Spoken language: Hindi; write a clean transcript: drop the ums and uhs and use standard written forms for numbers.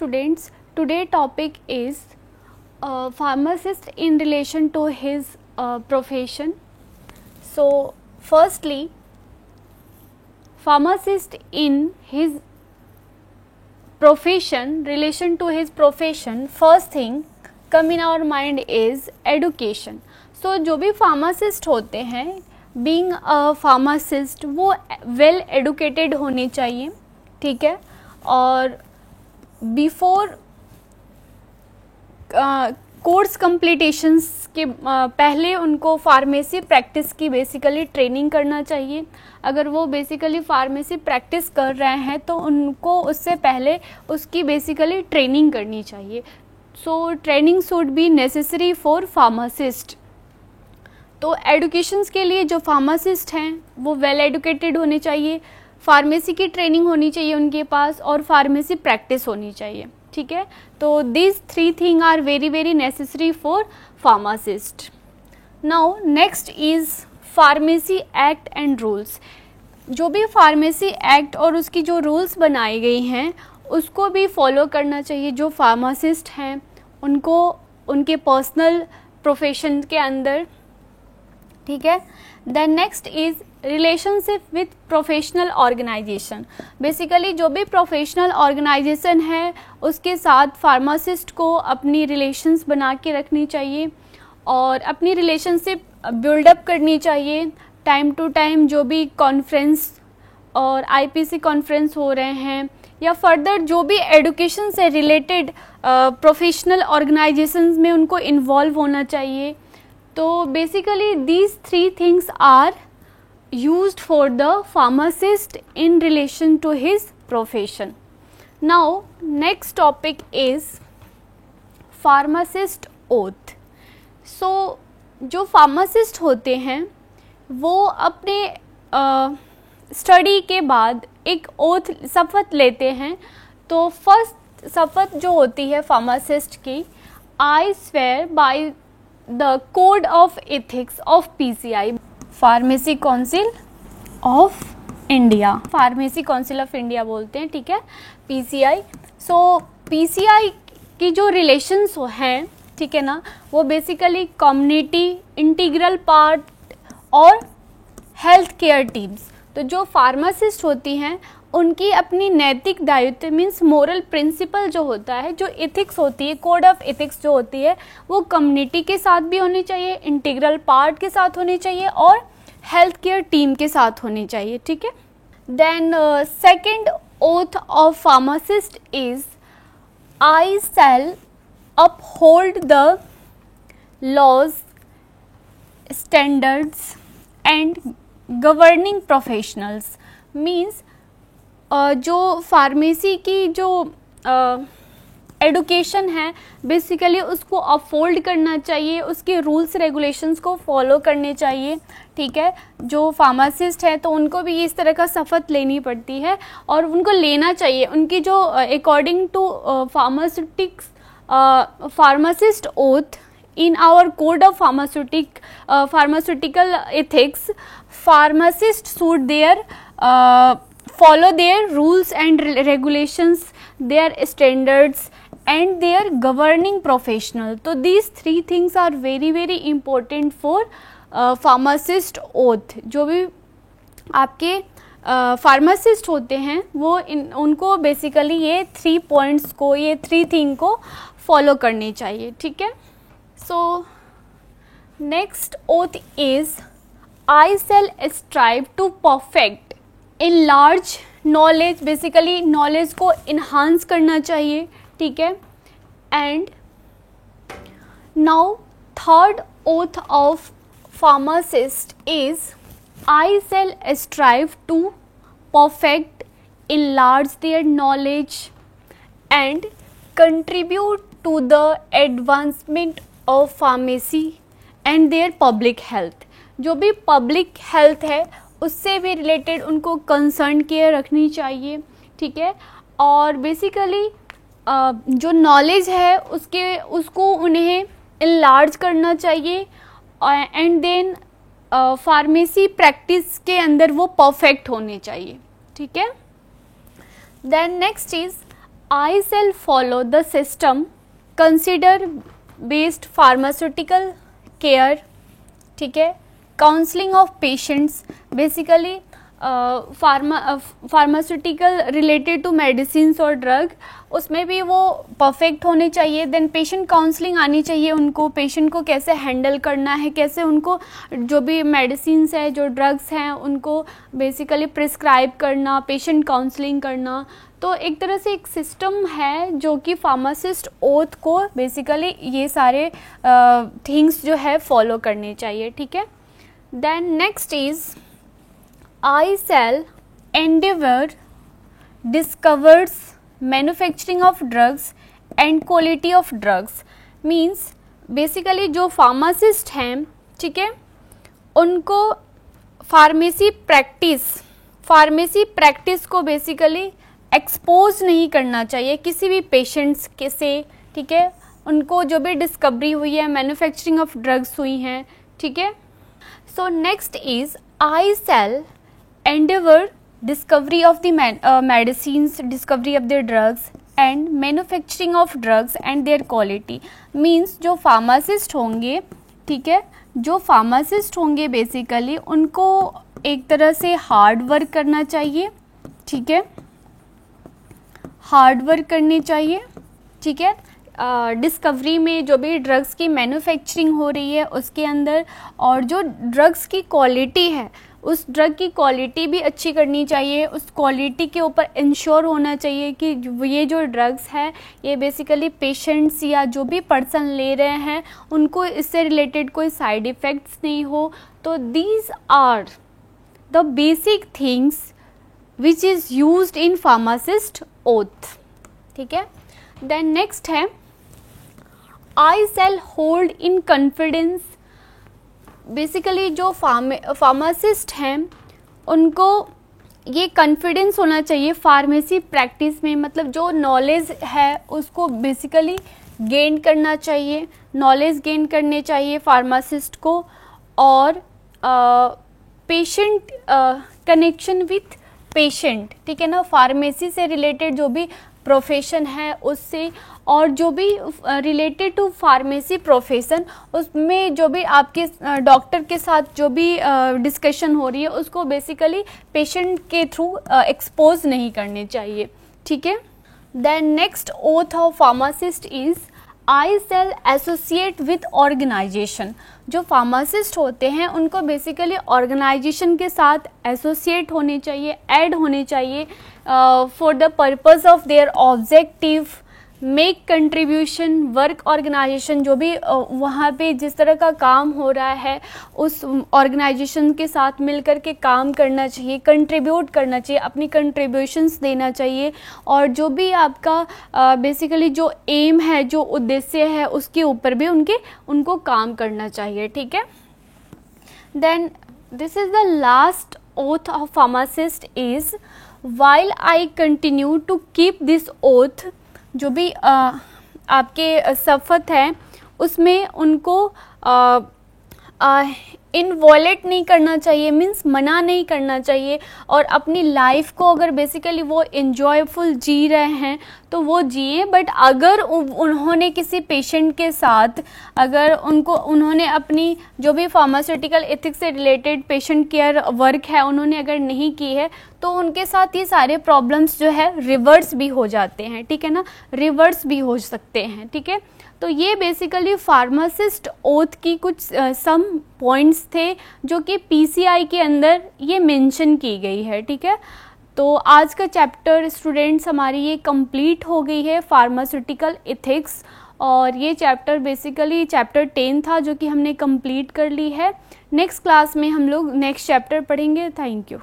students, today topic is pharmacist in relation to his profession. So firstly, pharmacist in his profession, relation to his profession, first thing come in our mind is education. So जो भी pharmacist होते हैं, being a pharmacist, वो well educated होने चाहिए, ठीक है. और बिफोर कोर्स कंप्लीटेशंस के पहले उनको फार्मेसी प्रैक्टिस की बेसिकली ट्रेनिंग करना चाहिए. अगर वो बेसिकली फार्मेसी प्रैक्टिस कर रहे हैं तो उनको उससे पहले उसकी बेसिकली ट्रेनिंग करनी चाहिए. So training should be necessary for pharmacist. तो एडुकेशंस के लिए जो फार्मासिस्ट हैं वो वेल एडुकेटेड होने चाहिए, फार्मेसी की ट्रेनिंग होनी चाहिए उनके पास और फार्मेसी प्रैक्टिस होनी चाहिए, ठीक है. तो this three thing are very very necessary for pharmacist. Now next is pharmacy act and rules. जो भी फार्मेसी एक्ट और उसकी जो रूल्स बनाई गई हैं उसको भी फॉलो करना चाहिए जो फार्मासिस्ट हैं उनको उनके पर्सनल प्रोफेशन के अंदर, ठीक है. Then next is relationship with professional organisation. Basically जो भी प्रोफेशनल ऑर्गेनाइजेशन है उसके साथ फार्मासिस्ट को अपनी रिलेशंस बना के रखनी चाहिए और अपनी रिलेशनशिप बिल्डअप करनी चाहिए. टाइम टू टाइम जो भी कॉन्फ्रेंस और आईपीसी कॉन्फ्रेंस हो रहे हैं या फर्दर जो भी एडुकेशन से रिलेटेड प्रोफेशनल ऑर्गेनाइजेशंस में उनको इन्वॉल्व होना चाहिए. तो basically these three things are used for the pharmacist in relation to his profession. Now next topic is pharmacist oath. So जो pharmacist होते हैं वो अपने स्टडी के बाद एक ओथ शपथ लेते हैं. तो फर्स्ट शपथ जो होती है फार्मासिस्ट की, I swear by the code of ethics of PCI, pharmacy council of India. Pharmacy council of India बोलते हैं, ठीक है, पीसीआई. सो पीसीआई की जो रिलेशंस हैं, ठीक है ना, वो बेसिकली कम्युनिटी, इंटीग्रल पार्ट और हेल्थ केयर टीम्स. तो जो फार्मासिस्ट होती हैं उनकी अपनी नैतिक दायित्व मीन्स मोरल प्रिंसिपल जो होता है, जो एथिक्स होती है, कोड ऑफ एथिक्स जो होती है, वो कम्युनिटी के साथ भी होनी चाहिए, इंटीग्रल पार्ट के साथ होनी चाहिए और हेल्थ केयर टीम के साथ होनी चाहिए, ठीक है. Then second oath of pharmacist is I shall uphold the laws, standards and governing professionals. Means जो फार्मेसी की जो एडुकेशन है बेसिकली उसको अपहोल्ड करना चाहिए, उसके रूल्स रेगुलेशंस को फॉलो करने चाहिए, ठीक है. जो फार्मासिस्ट है तो उनको भी इस तरह का शपथ लेनी पड़ती है और उनको लेना चाहिए. उनकी जो according to pharmacist oath in our code of pharmaceutical ethics, pharmacists should follow their rules and regulations, their standards and their governing professional. So these three things are very very important for pharmacist oath. जो भी आपके फार्मासिस्ट होते हैं वो उनको बेसिकली ये 3 पॉइंट्स को, ये 3 थिंग को फॉलो करनी चाहिए, ठीक है. So next oath is I shall strive to perfect in large knowledge. Basically knowledge को इन्हांस करना चाहिए, ठीक है. And now third oath of pharmacist is I shall strive to perfect enlarge their knowledge and contribute to the advancement of pharmacy and their public health. जो भी पब्लिक हेल्थ है उससे भी रिलेटेड उनको कंसर्न केयर रखनी चाहिए, ठीक है. और बेसिकली जो नॉलेज है उसको उन्हें इनलार्ज करना चाहिए एंड देन फार्मेसी प्रैक्टिस के अंदर वो परफेक्ट होने चाहिए, ठीक है. Then next is I shall follow the system consider based pharmaceutical care, ठीक है, counselling of patients, basically pharmaceutical related to medicine और ड्रग, उसमें भी वो परफेक्ट होने चाहिए। देन पेशेंट काउंसलिंग आनी चाहिए उनको, पेशेंट को कैसे हैंडल करना है, कैसे उनको जो भी मेडिसिन्स है, जो ड्रग्स हैं, उनको बेसिकली प्रिस्क्राइब करना, पेशेंट काउंसलिंग करना। तो एक तरह से एक सिस्टम है जो कि फार्मासिस्ट ओथ को बेसिकली ये सारे थिंग्स जो है फॉलो करने चाहिए, ठीक है। Then next is I shall endeavor discovers manufacturing of drugs and quality of drugs, means basically जो फार्मासिस्ट हैं, ठीक है, उनको फार्मेसी प्रैक्टिस को बेसिकली एक्सपोज नहीं करना चाहिए किसी भी पेशेंट्स के से, ठीक है। उनको जो भी डिस्कवरी हुई है, मैन्युफैक्चरिंग ऑफ ड्रग्स हुई हैं, ठीक है। So next is I shall endeavor discovery of the medicines, discovery of their drugs and manufacturing of drugs and their quality, means जो फार्मासिस्ट होंगे, ठीक है, जो फार्मासिस्ट होंगे बेसिकली उनको एक तरह से हार्ड वर्क करना चाहिए, ठीक है, हार्ड वर्क करनी चाहिए, ठीक है। डिस्कवरी में जो भी ड्रग्स की मैन्युफैक्चरिंग हो रही है उसके अंदर, और जो ड्रग्स की क्वालिटी है उस ड्रग की क्वालिटी भी अच्छी करनी चाहिए। उस क्वालिटी के ऊपर इंश्योर होना चाहिए कि ये जो ड्रग्स है ये बेसिकली पेशेंट्स या जो भी पर्सन ले रहे हैं उनको इससे रिलेटेड कोई साइड इफ़ेक्ट्स नहीं हो। तो these are the basic things which is used in pharmacist oath, ठीक है। देन नेक्स्ट है I shall hold in confidence. Basically जो फार्मासिस्ट हैं उनको ये कॉन्फिडेंस होना चाहिए फार्मेसी प्रैक्टिस में, मतलब जो नॉलेज है उसको बेसिकली गेन करना चाहिए, नॉलेज गेन करने चाहिए फार्मासिस्ट को। और पेशेंट कनेक्शन विथ पेशेंट, ठीक है ना, फार्मेसी से रिलेटेड जो भी प्रोफेशन है उससे, और जो भी रिलेटेड टू फार्मेसी प्रोफेशन उसमें जो भी आपके डॉक्टर के साथ जो भी डिस्कशन हो रही है उसको बेसिकली पेशेंट के थ्रू एक्सपोज नहीं करनी चाहिए, ठीक है। Then next oath of pharmacist is I shall associate with organisation. जो फार्मासिस्ट होते हैं उनको बेसिकली ऑर्गेनाइजेशन के साथ एसोसिएट होने चाहिए, ऐड होने चाहिए for the purpose of their objective, make contribution, work organisation, जो भी वहाँ पे जिस तरह का काम हो रहा है उस ऑर्गेनाइजेशन के साथ मिलकर के काम करना चाहिए, कंट्रीब्यूट करना चाहिए, अपनी कंट्रीब्यूशंस देना चाहिए, और जो भी आपका बेसिकली जो एम है, जो उद्देश्य है उसके ऊपर भी उनको काम करना चाहिए, ठीक है। Then this is the last oath of pharmacist is while I continue to keep this oath, जो भी आपके शपथ है उसमें उनको इनवॉलेट नहीं करना चाहिए, मीन्स मना नहीं करना चाहिए, और अपनी लाइफ को अगर बेसिकली वो इन्जॉयफुल जी रहे हैं तो वो जिए। बट अगर उन्होंने किसी पेशेंट के साथ अगर उन्होंने अपनी जो भी फार्मास्यूटिकल एथिक्स से रिलेटेड पेशेंट केयर वर्क है उन्होंने अगर नहीं की है तो उनके साथ ये सारे प्रॉब्लम्स जो है रिवर्स भी हो जाते हैं, ठीक है ना, रिवर्स भी हो सकते हैं, ठीक है। तो ये बेसिकली फार्मासिस्ट ओथ की कुछ सम पॉइंट्स थे जो कि पीसीआई के अंदर ये मेंशन की गई है, ठीक है। तो आज का चैप्टर स्टूडेंट्स हमारी ये कंप्लीट हो गई है, फार्मास्यूटिकल एथिक्स, और ये चैप्टर बेसिकली चैप्टर 10 था जो कि हमने कंप्लीट कर ली है। नेक्स्ट क्लास में हम लोग नेक्स्ट चैप्टर पढ़ेंगे। Thank you.